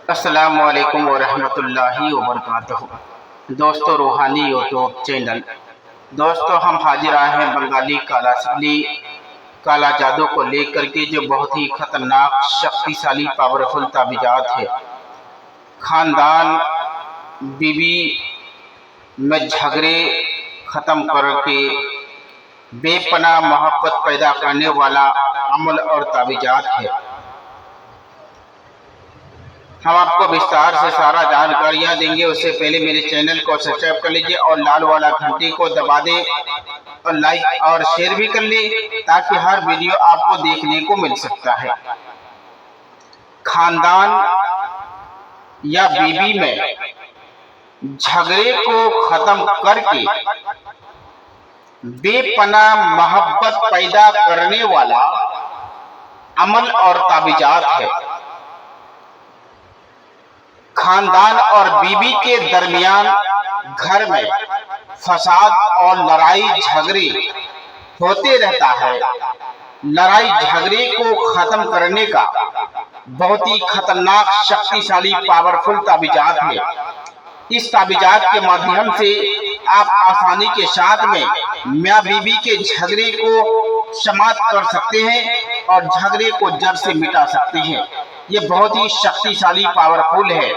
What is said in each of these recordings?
अस्सलामु अलैकुम वरहमतुल्लाहि वबरकातुहू। दोस्तों, रूहानी यूट्यूब चैनल। दोस्तों, हम हाजिर आए हैं बंगाली काला जादू को लेकर के, जो बहुत ही खतरनाक, शक्तिशाली, पावरफुल ताबीजात है। खानदान, बीवी में झगड़े खत्म करके बेपनाह मोहब्बत पैदा करने वाला अमल और ताबीजात है। हम आपको विस्तार से सारा जानकारियाँ देंगे। उससे पहले मेरे चैनल को सब्सक्राइब कर लीजिए और लाल वाला घंटी को दबा दें और लाइक और शेयर भी कर लीजिए, ताकि हर वीडियो आपको देखने को मिल सकता है। खानदान या बीवी में झगड़े को खत्म करके बेपनाह मोहब्बत पैदा करने वाला अमल और ताबीजात है। खानदान और बीवी के दरमियान घर में फसाद और लड़ाई झगड़े होते रहता है। लड़ाई झगड़े को खत्म करने का बहुत ही खतरनाक, शक्तिशाली, पावरफुल ताबीजात है। इस ताबीजात के माध्यम से आप आसानी के साथ में मियाँ बीवी के झगड़े को समाप्त कर सकते हैं और झगड़े को जड़ से मिटा सकते हैं। ये बहुत ही शक्तिशाली, पावरफुल है।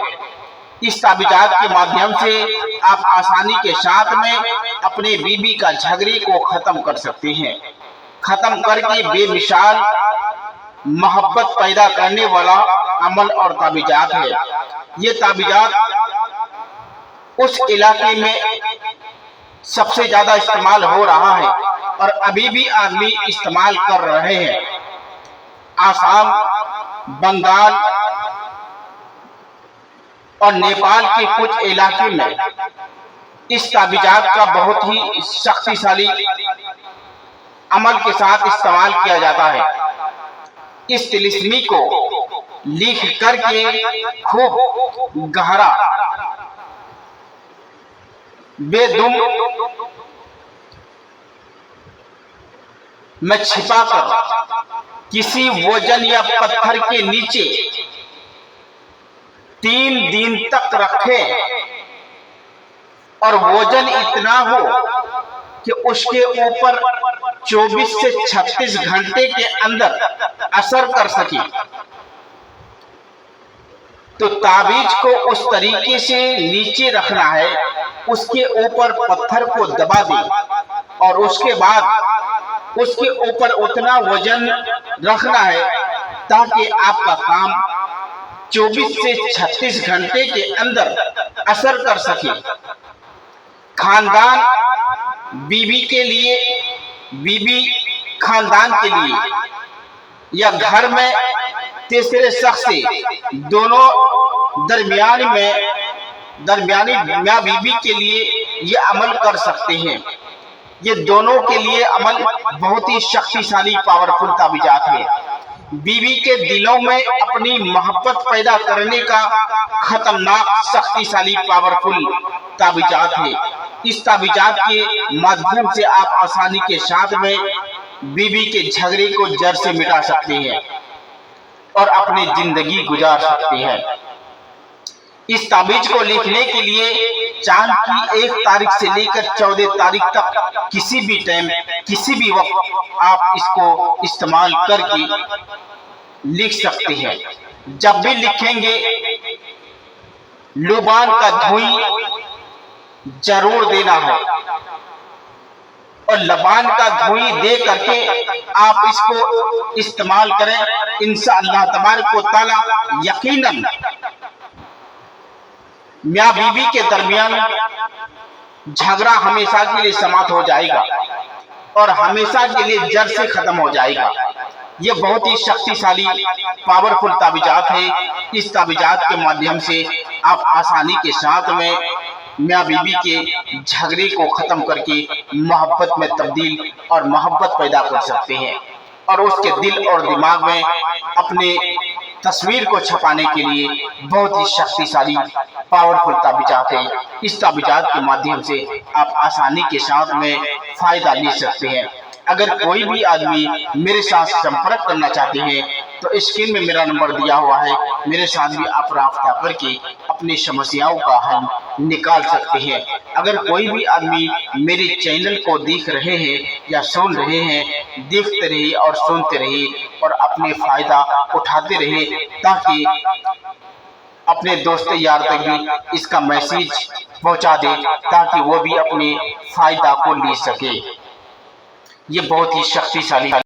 इस ताबीजात के माध्यम से आप आसानी के साथ में अपने बीवी का झगड़े को खत्म कर सकते हैं। खत्म करके बेमिसाल मोहब्बत पैदा करने वाला अमल और ताबीजात है। ये ताबीजात उस इलाके में सबसे ज्यादा इस्तेमाल हो रहा है और अभी भी आदमी इस्तेमाल कर रहे हैं। आसाम, बंगाल और नेपाल के कुछ इलाके में इस ताबीजात का बहुत ही शक्तिशाली अमल के साथ इस्तेमाल किया जाता है। इस तिलिस्मी को लिख करके खूब गहरा बेदुम में छिपाकर किसी वजन या पत्थर के नीचे 3 दिन तक रखें और वजन इतना हो कि उसके ऊपर 24 से 36 घंटे के अंदर असर कर सके, तो ताबीज को उस तरीके से नीचे रखना है, उसके ऊपर पत्थर को दबा दें और उसके बाद उसके ऊपर उतना वजन रखना है ताकि आपका काम 24 से 36 घंटे के अंदर असर कर सके। खानदान बीवी के लिए, बीवी खानदान के लिए, या घर में तीसरे शख्स से, दोनों दरमियानी मियाँ बीवी के लिए ये अमल कर सकते हैं। ये दोनों के लिए अमल बहुत ही शक्तिशाली, पावरफुल ताबीजात है। बीवी के दिलों में अपनी मोहब्बत पैदा करने का खतरनाक, शक्तिशाली, पावरफुल ताबीजात है। इस ताबीजात के माध्यम से आप आसानी के साथ में बीवी के झगड़े को जड़ से मिटा सकते हैं और अपनी जिंदगी गुजार सकते हैं। इस ताबीज को लिखने के लिए चांद की 1 तारीख से लेकर 14 तारीख तक किसी भी टाइम, किसी भी वक्त आप इसको इस्तेमाल करके लिख सकते हैं। जब भी लिखेंगे लुबान का धुई जरूर देना है और लबान का धुई दे करके आप इसको इस्तेमाल करें। इंशाअल्लाह तबारक व तआला यकीनन मियाँ बीवी के दरमियान झगड़ा हमेशा के लिए समाप्त हो जाएगा और हमेशा के लिए जड़ से खत्म हो जाएगा। ये बहुत ही शक्तिशाली, पावरफुल ताबीजात है। इस ताबीजात के माध्यम से आप आसानी के साथ में मियाँ बीवी के झगड़े को खत्म करके मोहब्बत में तब्दील और मोहब्बत पैदा कर सकते हैं और उसके दिल और दिमाग में अपने तस्वीर को छपाने के लिए बहुत ही शक्तिशाली, पावरफुल ताबीजात है। इस ताबीजात के माध्यम से आप आसानी के साथ में फायदा ले सकते हैं। अगर कोई भी आदमी मेरे साथ संपर्क करना चाहते हैं तो स्क्रीन में मेरा नंबर दिया हुआ है, मेरे साथ भी आप राब्ता करके अपनी समस्याओं का हल निकाल सकते हैं। अगर कोई भी आदमी मेरे चैनल को देख रहे हैं या सुन रहे हैं, देखते रहिए और सुनते रहिए और अपने फायदा उठाते रहिए, ताकि अपने दोस्त यार तक भी इसका मैसेज पहुंचा दे, ताकि वो भी अपने फायदा को ले सके। ये बहुत ही शक्तिशाली